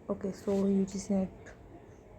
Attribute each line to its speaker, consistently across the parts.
Speaker 1: Okay, सो UGC net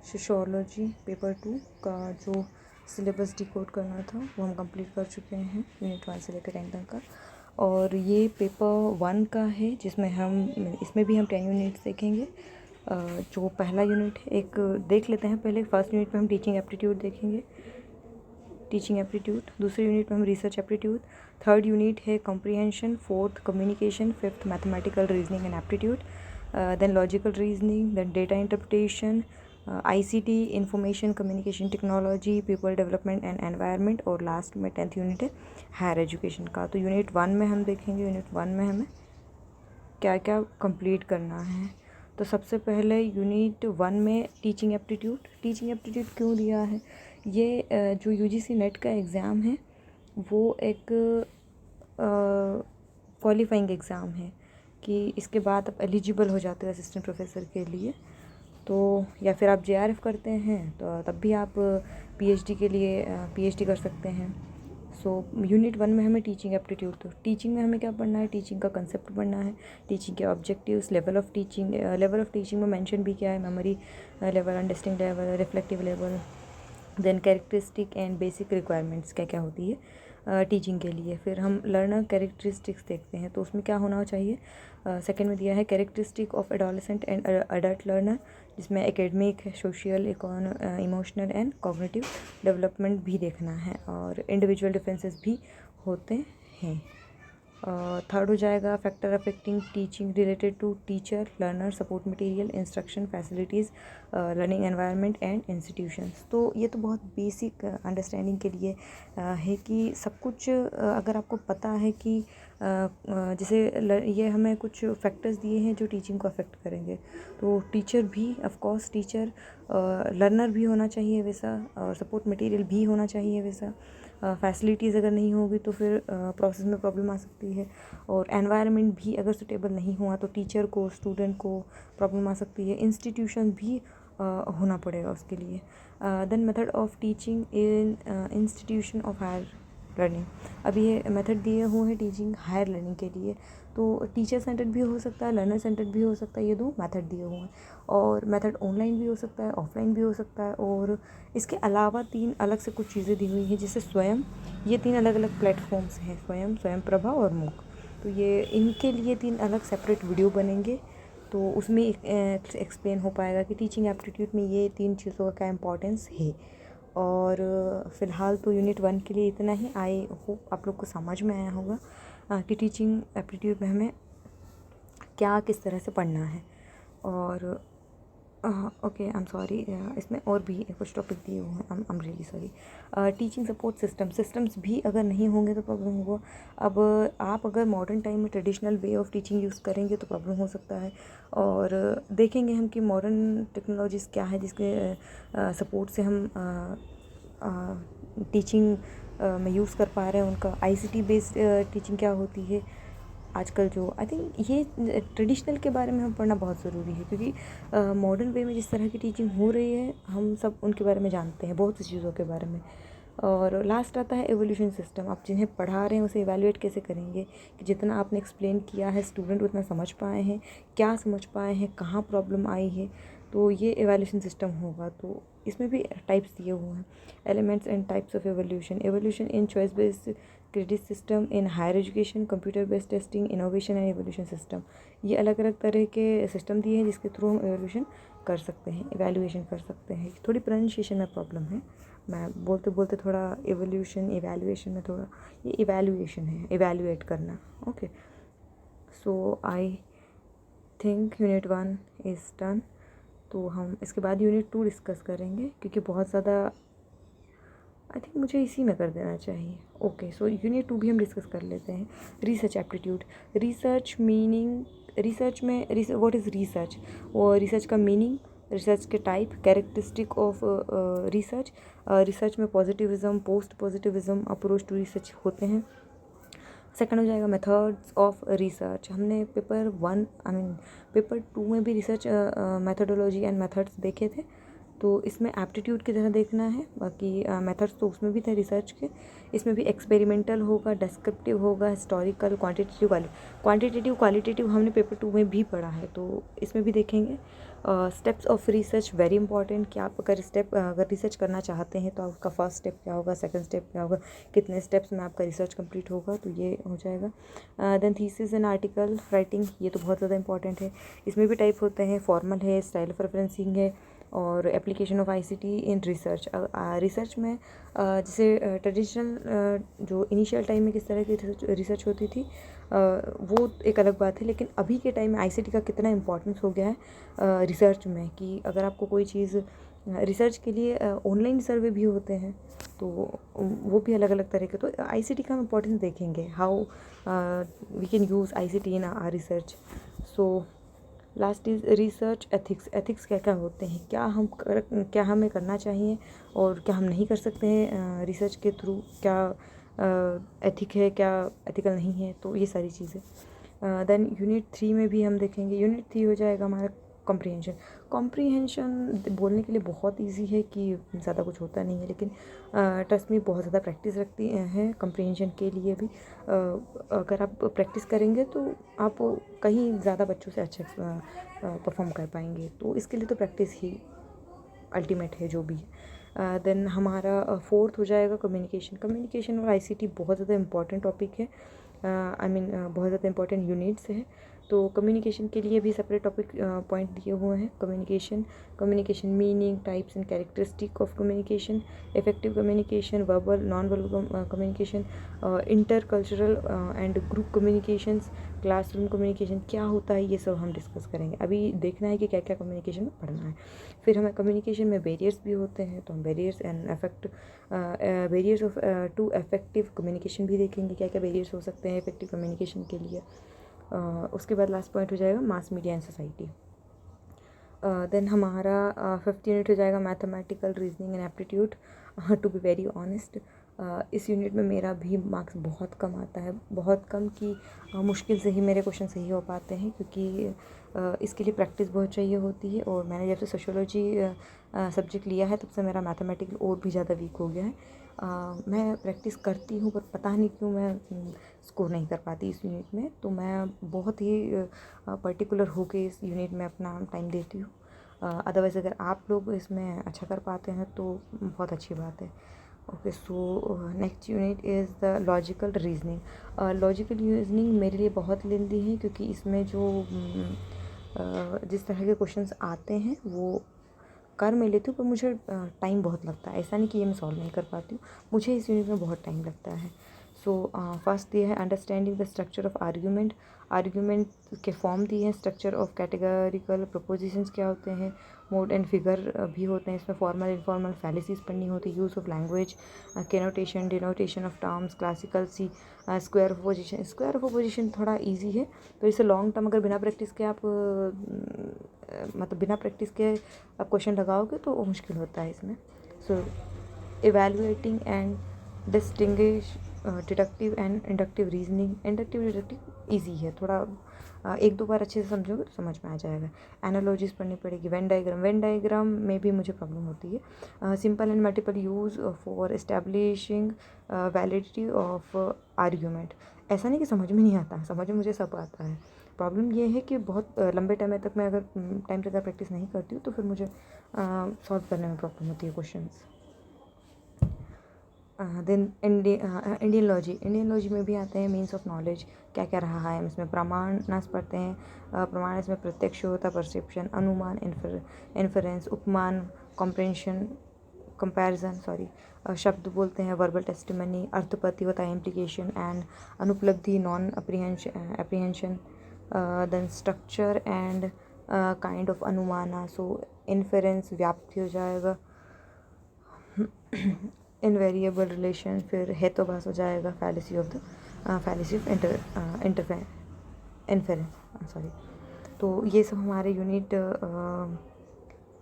Speaker 1: sociology paper 2 का जो syllabus decode करना था वो हम कंप्लीट कर चुके हैं यूनिट 1 से लेकर 10 तक का। और ये पेपर 1 का है जिसमें इसमें भी हम 10 यूनिट्स देखेंगे। जो पहला यूनिट है एक देख लेते हैं पहले। फर्स्ट यूनिट में हम टीचिंग एप्टीट्यूड देखेंगे, टीचिंग एप्टीट्यूड। दूसरे यूनिट में हम रिसर्च एप्टीट्यूड। थर्ड यूनिट है comprehension. Fourth communication. Fifth mathematical reasoning and aptitude. Then logical reasoning, then data interpretation, ICT information communication technology, people development and environment. और last में 10th unit है higher education का। तो unit 1 में हम देखेंगे unit 1 में हमें क्या क्या कंप्लीट करना है। तो सबसे पहले यूनिट 1 में टीचिंग एप्टीट्यूड। टीचिंग एप्टीट्यूड क्यों दिया है? ये जो UGC नेट का एग्ज़ाम है वो एक क्वालिफाइंग एग्ज़ाम है कि इसके बाद आप एलिजिबल हो जाते हो असिस्टेंट प्रोफेसर के लिए। तो या फिर आप JRF करते हैं तो तब भी आप PhD के लिए PhD कर सकते हैं। सो यूनिट 1 में हमें टीचिंग एप्टीट्यूड, तो टीचिंग में हमें क्या पढ़ना है? टीचिंग का कंसेप्ट पढ़ना है, टीचिंग के ऑब्जेक्टिव्स, लेवल ऑफ टीचिंग में मेंशन भी किया है, memory level, understanding level, reflective level, then characteristic and basic requirements क्या क्या होती है टीचिंग के लिए। फिर हम लर्नर कैरेक्टरिस्टिक्स देखते हैं, तो उसमें क्या होना चाहिए? सेकंड में दिया है characteristic of adolescent and adult learner, जिसमें academic, social, emotional and cognitive development भी देखना है और इंडिविजुअल डिफरेंसेस भी होते हैं। थर्ड हो जाएगा factor affecting teaching related to teacher, learner, support material, instruction, facilities, learning environment and institutions. तो ये तो बहुत बेसिक अंडरस्टैंडिंग के लिए है कि सब कुछ अगर आपको पता है कि जैसे ये हमें कुछ फैक्टर्स दिए हैं जो टीचिंग को अफेक्ट करेंगे, तो टीचर भी ऑफकोर्स टीचर, लर्नर भी होना चाहिए वैसा, और सपोर्ट मटेरियल भी होना चाहिए वैसा। फैसिलिटीज़ अगर नहीं होगी तो फिर प्रोसेस में प्रॉब्लम आ सकती है। और एनवायरनमेंट भी अगर सुटेबल नहीं हुआ तो टीचर को, स्टूडेंट को प्रॉब्लम आ सकती है। इंस्टीट्यूशन भी होना पड़ेगा उसके लिए। Then method of teaching in institution of higher learning. अब ये मेथड दिए हुए हैं टीचिंग हायर लर्निंग के लिए, तो टीचर सेंटर्ड भी हो सकता है, लर्नर सेंटर्ड भी हो सकता है, ये दो मेथड दिए हुए हैं। और मेथड ऑनलाइन भी हो सकता है, ऑफलाइन भी हो सकता है। और इसके अलावा 3 अलग से कुछ चीज़ें दी हुई हैं, जैसे स्वयं, ये 3 अलग अलग प्लेटफॉर्म्स हैं, स्वयं, स्वयं प्रभा और मूक। तो ये इनके लिए 3 अलग सेपरेट वीडियो बनेंगे, तो उसमें एक्सप्लेन हो पाएगा कि टीचिंग एप्टीट्यूड में ये 3 चीज़ों का इम्पोर्टेंस है। और फ़िलहाल तो यूनिट 1 के लिए इतना ही। आई होप आप लोग को समझ में आया होगा कि टीचिंग एप्टीट्यूड में हमें क्या किस तरह से पढ़ना है। और ओके, आई एम सॉरी, इसमें और भी कुछ टॉपिक दिए हुए हैं, I am really sorry. Teaching support systems भी अगर नहीं होंगे तो प्रॉब्लम होगा। अब आप अगर मॉडर्न टाइम में traditional way of teaching use करेंगे तो प्रॉब्लम हो सकता है। और देखेंगे हम कि मॉडर्न टेक्नोलॉजीज़ क्या है जिसके सपोर्ट से हम टीचिंग में यूज़ कर पा रहे हैं। उनका ICT बेस्ड टीचिंग क्या होती है आजकल, जो आई थिंक ये ट्रेडिशनल के बारे में हम पढ़ना बहुत ज़रूरी है, क्योंकि मॉडर्न वे में जिस तरह की टीचिंग हो रही है हम सब उनके बारे में जानते हैं, बहुत सी चीज़ों के बारे में। और लास्ट आता है एवोल्यूशन सिस्टम। आप जिन्हें पढ़ा रहे हैं उसे इवैल्यूएट कैसे करेंगे कि जितना आपने एक्सप्लेन किया है स्टूडेंट उतना समझ पाए हैं, क्या समझ पाए हैं, कहाँ प्रॉब्लम आई है, तो ये एवैल्यूएशन सिस्टम होगा। तो इसमें भी टाइप्स दिए हुए हैं, elements and types of evaluation in choice based credit system, in higher education, computer based testing, innovation and evaluation system. ये अलग अलग तरह के सिस्टम दिए हैं जिसके थ्रू हम एवोल्यूशन कर सकते हैं, इवैल्यूएशन कर सकते हैं। थोड़ी प्रोनाउंसिएशन में प्रॉब्लम है, मैं बोलते बोलते थोड़ा एवोल्यूशन इवैल्यूएशन में थोड़ा, ये इवैल्यूएशन है, इवैल्यूएट करना। Okay, so I think unit 1 is done. तो हम इसके बाद यूनिट 2 डिस्कस करेंगे, क्योंकि बहुत ज़्यादा आई थिंक मुझे इसी में कर देना चाहिए। ओके, सो यूनिट 2 भी हम डिस्कस कर लेते हैं। Research aptitude, research meaning, research में व्हाट इज़ रिसर्च, और रिसर्च का मीनिंग, रिसर्च के type, characteristic of research, research में positivism, post positivism approach to research होते हैं। सेकंड हो जाएगा मेथड्स ऑफ रिसर्च। हमने पेपर 2 में भी रिसर्च मेथडोलॉजी एंड मेथड्स देखे थे, तो इसमें एप्टीट्यूड की तरह देखना है। बाकी मेथड्स तो उसमें भी थे रिसर्च के, इसमें भी एक्सपेरिमेंटल होगा, डिस्क्रिप्टिव होगा, हिस्टोरिकल, क्वांटिटेटिव क्वालिटेटिव हमने पेपर 2 में भी पढ़ा है, तो इसमें भी देखेंगे। Steps of research very important, कि आप अगर रिसर्च करना चाहते हैं तो आपका फर्स्ट स्टेप क्या होगा, सेकंड स्टेप क्या होगा, कितने स्टेप्स में आपका रिसर्च कंप्लीट होगा, तो ये हो जाएगा। Then thesis and article writing, ये तो बहुत ज़्यादा इंपॉर्टेंट है। इसमें भी टाइप होते हैं, फॉर्मल है, स्टाइल ऑफ रेफरेंसिंग है, और application of ICT in research. Research में जैसे ट्रेडिशनल जो इनिशियल टाइम में किस तरह की रिसर्च होती थी वो एक अलग बात है, लेकिन अभी के टाइम में आईसीटी का कितना इंपॉर्टेंस हो गया है रिसर्च में, कि अगर आपको कोई चीज़ रिसर्च के लिए ऑनलाइन सर्वे भी होते हैं, तो वो भी अलग अलग तरह के, तो आईसीटी का हम इम्पोर्टेंस देखेंगे, how we can use ICT in our research. So last is research ethics. Ethics क्या क्या होते हैं, क्या हमें करना चाहिए और क्या हम नहीं कर सकते हैं रिसर्च के थ्रू, क्या एथिक है, क्या एथिकल नहीं है, तो ये सारी चीज़ें। देन यूनिट 3 में भी हम देखेंगे। यूनिट 3 हो जाएगा हमारा कॉम्प्रीहेंशन। कॉम्प्रीहेंशन बोलने के लिए बहुत इजी है कि ज़्यादा कुछ होता नहीं है, लेकिन ट्रस्ट में बहुत ज़्यादा प्रैक्टिस रखती है कॉम्प्रीहेंशन के लिए भी। अगर आप प्रैक्टिस करेंगे तो आप कहीं ज़्यादा बच्चों से अच्छे परफॉर्म कर पाएंगे, तो इसके लिए तो प्रैक्टिस ही अल्टीमेट है जो भी है। देन हमारा 4th हो जाएगा कम्युनिकेशन। कम्युनिकेशन और आईसीटी बहुत ज़्यादा इंपॉर्टेंट टॉपिक है, बहुत ज़्यादा इंपॉर्टेंट यूनिट्स है। तो कम्युनिकेशन के लिए भी सेपरेट टॉपिक पॉइंट दिए हुए हैं। Communication meaning, types and characteristic of communication, effective communication, verbal non verbal communication, inter cultural and group communications, classroom communication क्या होता है, ये सब हम डिस्कस करेंगे। अभी देखना है कि क्या क्या कम्युनिकेशन में पढ़ना है। फिर हमें कम्युनिकेशन में बैरियर्स भी होते हैं, तो हम barriers of to effective communication भी देखेंगे, क्या क्या बैरियर्स हो सकते हैं इफेक्टिव कम्युनिकेशन के लिए। उसके बाद लास्ट पॉइंट हो जाएगा mass media and society. Then हमारा 5th यूनिट हो जाएगा mathematical reasoning and aptitude. To be very honest, इस यूनिट में मेरा भी मार्क्स बहुत कम आता है, बहुत कम, कि मुश्किल से ही मेरे क्वेश्चन सही हो पाते हैं, क्योंकि इसके लिए प्रैक्टिस बहुत चाहिए होती है। और मैंने जब से सोशियोलॉजी सब्जेक्ट लिया है तब से मेरा मैथमेटिकल और भी ज़्यादा वीक हो गया है। मैं प्रैक्टिस करती हूँ पर पता नहीं क्यों मैं स्कोर नहीं कर पाती इस यूनिट में, तो मैं बहुत ही पर्टिकुलर होके इस यूनिट में अपना टाइम देती हूँ। अदरवाइज़ अगर आप लोग इसमें अच्छा कर पाते हैं तो बहुत अच्छी बात है। Okay, so next unit is the logical reasoning. Logical reasoning मेरे लिए बहुत लेंदी है, क्योंकि इसमें जो जिस तरह के क्वेश्चंस आते हैं वो कर मैं लेती हूँ, पर मुझे टाइम बहुत लगता है। ऐसा नहीं कि ये मैं सॉल्व नहीं कर पाती हूँ, मुझे इस यूनिट में बहुत टाइम लगता है। सो फर्स्ट दिया है understanding the structure of argument. Argument के फॉर्म दिए हैं, स्ट्रक्चर ऑफ कैटेगरिकल प्रपोजिशंस क्या होते हैं, मोड एंड फिगर भी होते हैं इसमें, फॉर्मल इनफॉर्मल फैलिसीज पढ़नी होती है, use of language, connotation, denotation of terms, classical C, square of position. Square of position थोड़ा ईजी है, तो इसे लॉन्ग टर्म अगर बिना प्रैक्टिस के आप मतलब बिना प्रैक्टिस के आप क्वेश्चन लगाओगे तो मुश्किल होता है इसमें। So evaluating and distinguish deductive and inductive reasoning. Inductive deductive easy है थोड़ा, एक दो बार अच्छे से समझोगे तो समझ में आ जाएगा। एनालॉजीज पढ़नी पड़ेगी। वेन डायग्राम में भी मुझे प्रॉब्लम होती है। Simple and multiple use for establishing validity of argument. ऐसा नहीं कि समझ में नहीं आता, समझ में मुझे सब आता है। प्रॉब्लम ये है कि बहुत लंबे टाइम तक मैं अगर टाइम से अगर प्रैक्टिस नहीं करती हूँ तो फिर मुझे सॉल्व करने में प्रॉब्लम होती है क्वेश्चंस। देन इंडियन लॉजी में भी आते हैं मीन्स ऑफ नॉलेज, क्या क्या रहा है इसमें। प्रमाणस पढ़ते हैं, प्रमाण इसमें प्रत्यक्ष होता है, परसेप्शन, अनुमान, इन्फरेंस, उपमान, कॉम्प्रेंशन, कंपैरिजन, शब्द बोलते हैं, वर्बल टेस्टिमनी, अर्थपति होता है, इम्प्लीकेशन एंड अनुपलब्धि, non apprehension. Then structure and kind of अनुमाना, सो इन्फरेंस व्याप्ति हो जाएगा, इनवेरिएबल रिलेशन, फिर हेतुभास हो जाएगा, फैलेसी ऑफ इन्फेरेंस, सॉरी। तो ये सब हमारे यूनिट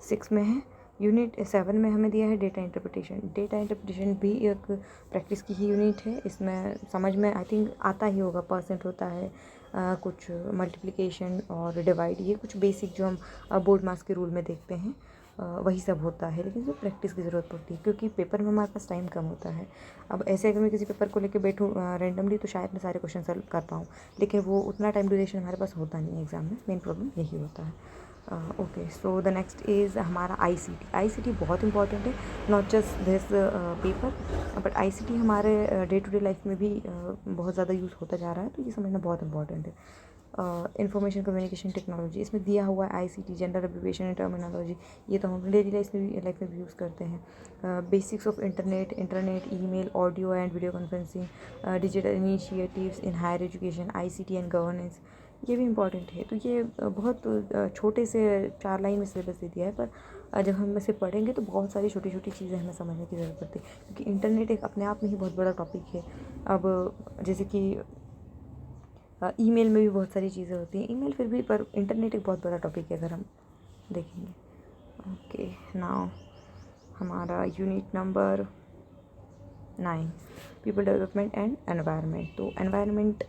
Speaker 1: 6 में है। यूनिट 7 में हमें दिया है डेटा इंटरप्रिटेशन। डेटा इंटरप्रिटेशन भी एक प्रैक्टिस की ही यूनिट है, इसमें समझ में आई थिंक आता ही होगा, परसेंट होता है, कुछ मल्टीप्लिकेशन और डिवाइड, ये कुछ बेसिक जो हम बोर्ड मार्क्स के रूल में देखते हैं। वही सब होता है, लेकिन इसमें प्रैक्टिस की ज़रूरत पड़ती है क्योंकि पेपर में हमारे पास टाइम कम होता है। अब ऐसे अगर मैं किसी पेपर को लेके बैठूँ रैंडमली तो शायद मैं सारे क्वेश्चन सॉल्व कर पाऊँ, लेकिन वो उतना टाइम ड्यूरेशन हमारे पास होता नहीं है एग्ज़ाम में। मेन प्रॉब्लम यही होता है। Okay, so the next is हमारा आईसीटी बहुत इंपॉर्टेंट है, not just this paper but ICT हमारे डे टू डे लाइफ में भी बहुत ज़्यादा यूज़ होता जा रहा है, तो ये समझना बहुत इंपॉर्टेंट है। इंफॉर्मेशन कम्युनिकेशन टेक्नोलॉजी, इसमें दिया हुआ है ICT, general abbreviation and terminology, ये तो हम अपनी डेली लाइफ में भी यूज़ करते हैं। Basics of internet, email, audio and video conferencing, digital initiatives in higher education, ICT and governance, ये भी इम्पॉर्टेंट है। तो ये बहुत छोटे से 4 लाइन में सिलेबस दे दिया है, पर जब हम इसे पढ़ेंगे तो बहुत सारी छोटी छोटी चीज़ें हमें समझने की ज़रूरत पड़ती है, क्योंकि इंटरनेट एक अपने आप में ही बहुत बड़ा टॉपिक है। अब जैसे कि ईमेल में भी बहुत सारी चीज़ें होती हैं, ईमेल फिर भी, पर इंटरनेट एक बहुत बड़ा टॉपिक है अगर हम देखेंगे। ओके, नाउ हमारा unit number 9, people development and environment. तो environment,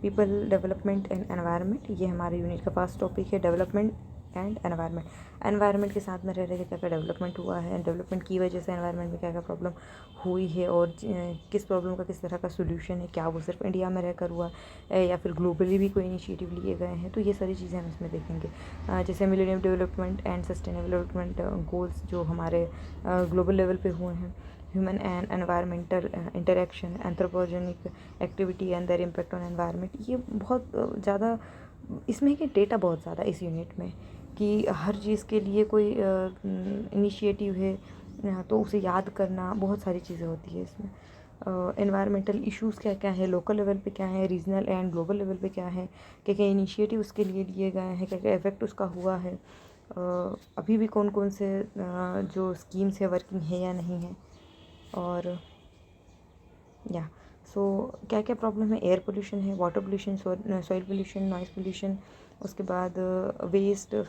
Speaker 1: people development and environment, ये हमारे यूनिट का फर्स्ट टॉपिक है, डेवलपमेंट एंड एनवायरनमेंट। एनवायरनमेंट के साथ में रह रहे क्या क्या डेवलपमेंट हुआ है, डेवलपमेंट की वजह से एनवायरनमेंट में क्या क्या प्रॉब्लम हुई है, और किस प्रॉब्लम का किस तरह का सोल्यूशन है, क्या वो सिर्फ इंडिया में रहकर हुआ है या फिर ग्लोबली भी कोई इनिशिएटिव लिए गए हैं। तो ये सारी चीज़ें हम इसमें देखेंगे। जैसे millennium development and sustainable development goals जो हमारे ग्लोबल लेवल पे हुए हैं, human and environmental interaction, anthropogenic activity and there impact on environment, ये बहुत ज़्यादा इसमें कि डेटा बहुत ज़्यादा इस यूनिट में, कि हर चीज़ के लिए कोई इनिशिएटिव है तो उसे याद करना, बहुत सारी चीज़ें होती है इसमें। एनवायरमेंटल इश्यूज़ क्या क्या है, लोकल लेवल पे क्या है, रीजनल एंड ग्लोबल लेवल पे क्या है, क्या क्या इनिशिएटिव उसके लिए लिए गए हैं, क्या क्या इफ़ेक्ट उसका हुआ है, अभी भी कौन कौन से जो स्कीम्स है वर्किंग है या नहीं है, और या सो क्या क्या प्रॉब्लम है, एयर पोल्यूशन है, water pollution, soil pollution, noise pollution, उसके बाद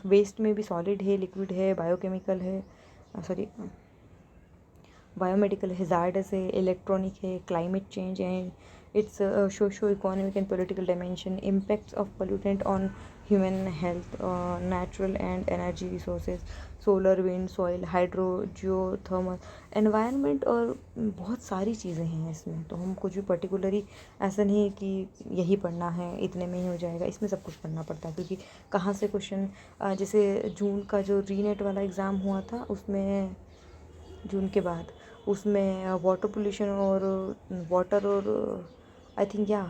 Speaker 1: वेस्ट में भी सॉलिड है, लिक्विड है, बायोकेमिकल है, सॉरी बायोमेडिकल हैज़ार्डस है, इलेक्ट्रॉनिक है, climate change and it's socio economic and political dimension, impacts of pollutant on human health, natural and energy resources, solar, wind, soil, hydro, geothermal, environment, और बहुत सारी चीज़ें हैं इसमें। तो हम कुछ भी पर्टिकुलरली ऐसा नहीं है कि यही पढ़ना है, इतने में ही हो जाएगा, इसमें सब कुछ पढ़ना पड़ता है, क्योंकि कहाँ से क्वेश्चन, जैसे जून का जो रीनेट वाला एग्ज़ाम हुआ था, उसमें जून के बाद उसमें वाटर पोल्यूशन और वाटर और आई थिंक या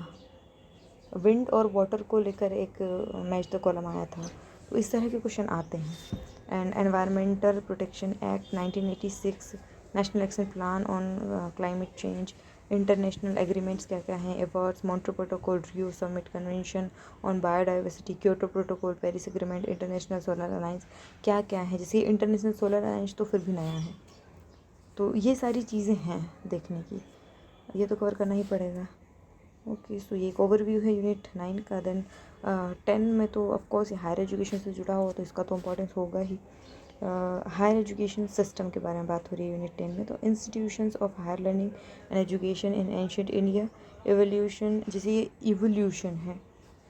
Speaker 1: विंड और वाटर को लेकर एक मैच द कॉलम आया था। तो इस तरह के क्वेश्चन आते हैं। And environmental protection act 1986, national action plan on climate change, international agreements क्या क्या हैं, Edwards, Montreux protocol, Rio summit, convention on biodiversity, Kyoto protocol, Paris agreement, international solar alliance, क्या क्या है। जैसे इंटरनेशनल सोलर अलायंस तो फिर भी नया है, तो ये सारी चीज़ें हैं देखने की, ये तो कवर करना ही पड़ेगा। ओके, सो ये एक ओवरव्यू है यूनिट 9 का। देन 10 में तो ऑफकोर्स हायर एजुकेशन से जुड़ा हुआ, तो इसका तो इम्पोर्टेंस होगा ही। हायर एजुकेशन सिस्टम के बारे में बात हो रही है यूनिट 10 में। तो institutions of higher learning and education in ancient India, evolution, जैसे ये इवोल्यूशन है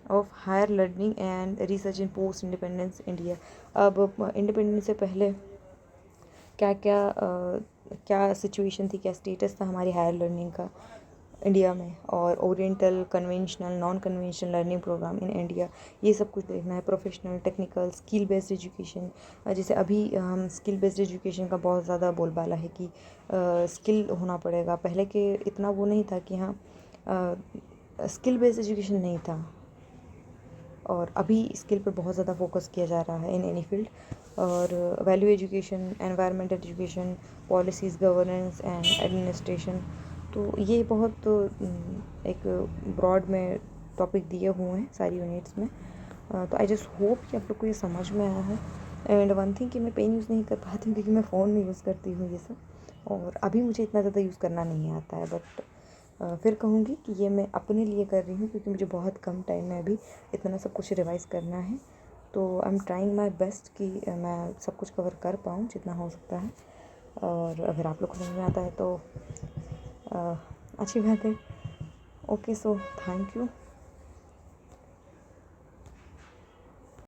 Speaker 1: of higher learning and research in post independence India. अब इंडिपेंडेंस से पहले क्या क्या सिचुएशन थी, क्या स्टेटस था हमारी हायर लर्निंग का इंडिया में, और oriental, conventional, non conventional learning programme in India, ये सब कुछ देखना है। Professional, technical, skill based education, जैसे अभी हम स्किल बेस्ड एजुकेशन का बहुत ज़्यादा बोलबाला है कि स्किल होना पड़ेगा। पहले के इतना वो नहीं था कि हाँ, स्किल बेस्ड एजुकेशन नहीं था, और अभी स्किल पर बहुत ज़्यादा फोकस किया जा रहा है इन एनी फील्ड। और value education, environmental education, policies, governance and administration, तो ये बहुत एक ब्रॉड में टॉपिक दिए हुए हैं सारी यूनिट्स में। तो आई जस्ट होप कि आप लोग को ये समझ में आया है। एंड वन थिंग कि मैं पेन यूज़ नहीं कर पाती हूँ क्योंकि मैं फ़ोन में यूज़ करती हूँ ये सब, और अभी मुझे इतना ज़्यादा यूज़ करना नहीं आता है। बट फिर कहूँगी कि ये मैं अपने लिए कर रही हूँ क्योंकि मुझे बहुत कम टाइम में अभी इतना सब कुछ रिवाइज़ करना है। तो I am trying my best कि मैं सब कुछ कवर कर पाऊँ जितना हो सकता है। और अगर आप लोग को समझ में आता है तो अच्छी बात है। Okay, so thank you.